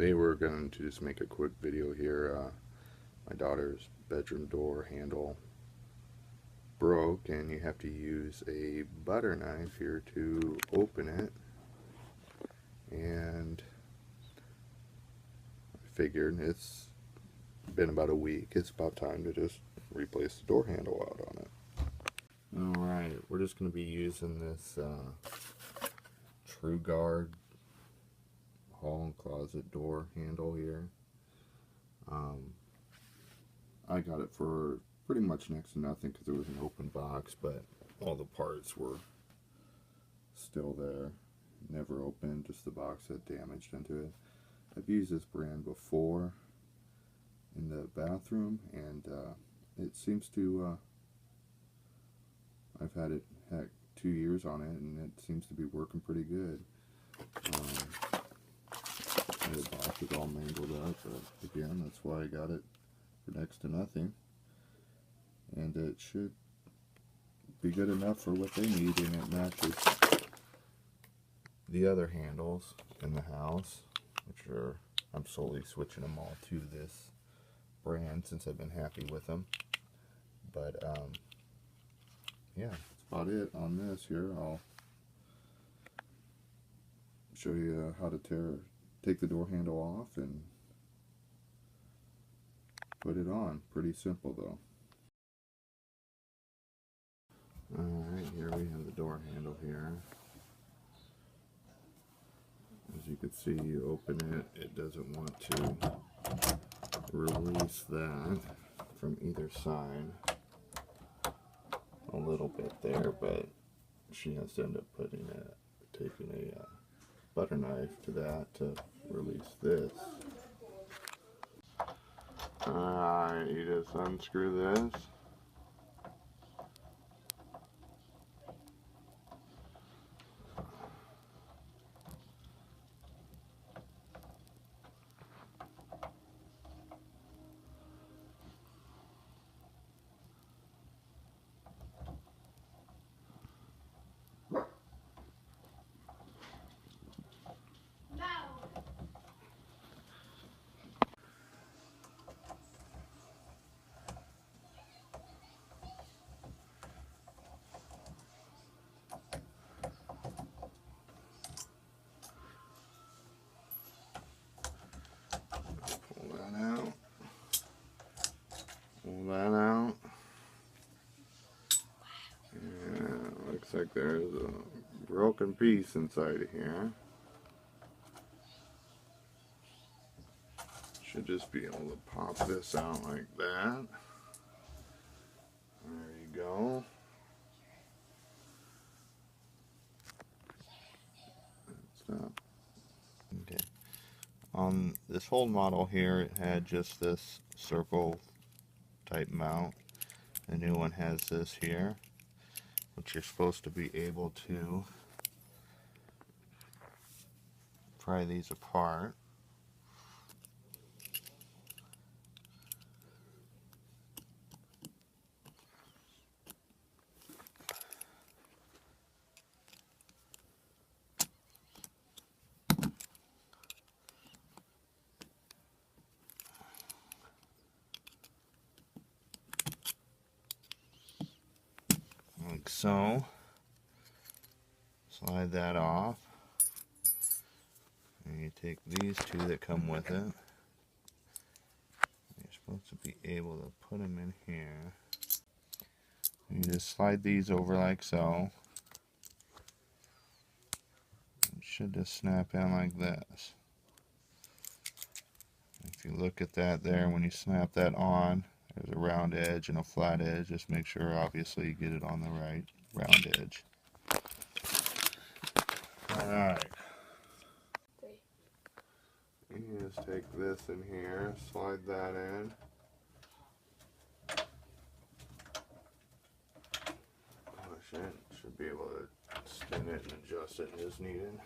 Today we're going to just make a quick video here. My daughter's bedroom door handle broke and you have to use a butter knife here to open it, and I figured it's been about a week, it's about time to just replace the door handle out on it. Alright, we're just going to be using this True Guard hall and closet door handle here. I got it for pretty much next to nothing because it was an open box, but all the parts were still there, never opened, just the box had damaged into it. I've used this brand before in the bathroom, and it seems to I've had it 2 years on it, and it seems to be working pretty good. The box is all mangled up, but again, that's why I got it for next to nothing, and it should be good enough for what they need, and it matches the other handles in the house, which are, I'm slowly switching them all to this brand since I've been happy with them. But yeah, that's about it on this here. I'll show you how to take the door handle off and put it on. Pretty simple though. Alright, here we have the door handle here. As you can see, you open it, it doesn't want to release that from either side. A little bit there, but she has to end up taking a butter knife to that to release this. Alright, you just unscrew this. That out. Yeah, looks like there's a broken piece inside of here. Should just be able to pop this out like that. There you go. Stop. Okay. On this whole model here, it had just this circle type mount. The new one has this here, which you're supposed to be able to pry these apart. Like so. Slide that off, and you take these two that come with it. You're supposed to be able to put them in here. You just slide these over like so. It should just snap in like this. If you look at that there, when you snap that on, there's a round edge and a flat edge. Just make sure, obviously, you get it on the right round edge. Alright. You just take this in here, slide that in. Push it. Should be able to spin it and adjust it as needed.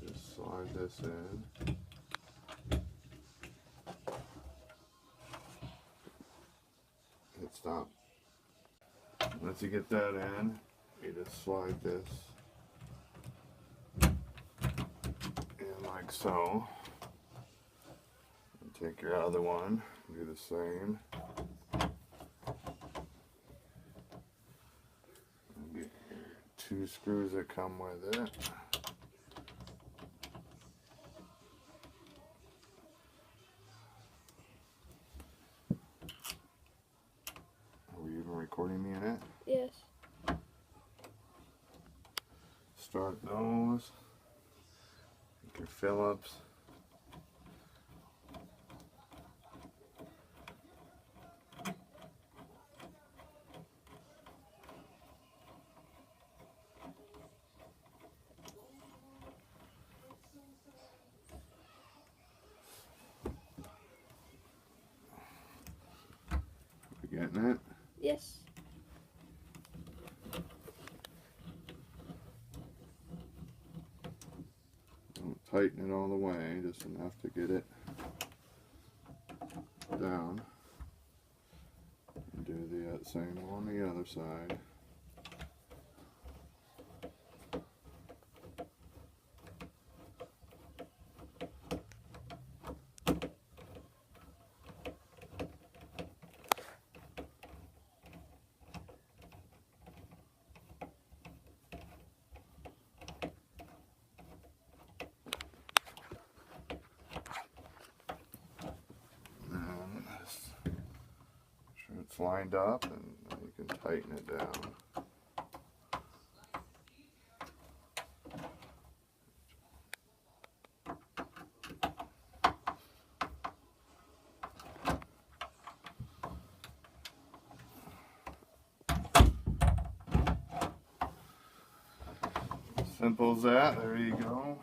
Just slide this in. Stop. Once you get that in, you just slide this in like so. And take your other one, do the same. And get your 2 screws that come with it. Are you even recording me in it? Yes. Start those. Take your Phillips. You getting it? Yes. Don't tighten it all the way, just enough to get it down. And do the same on the other side. It's lined up, and you can tighten it down. Simple as that. There you go.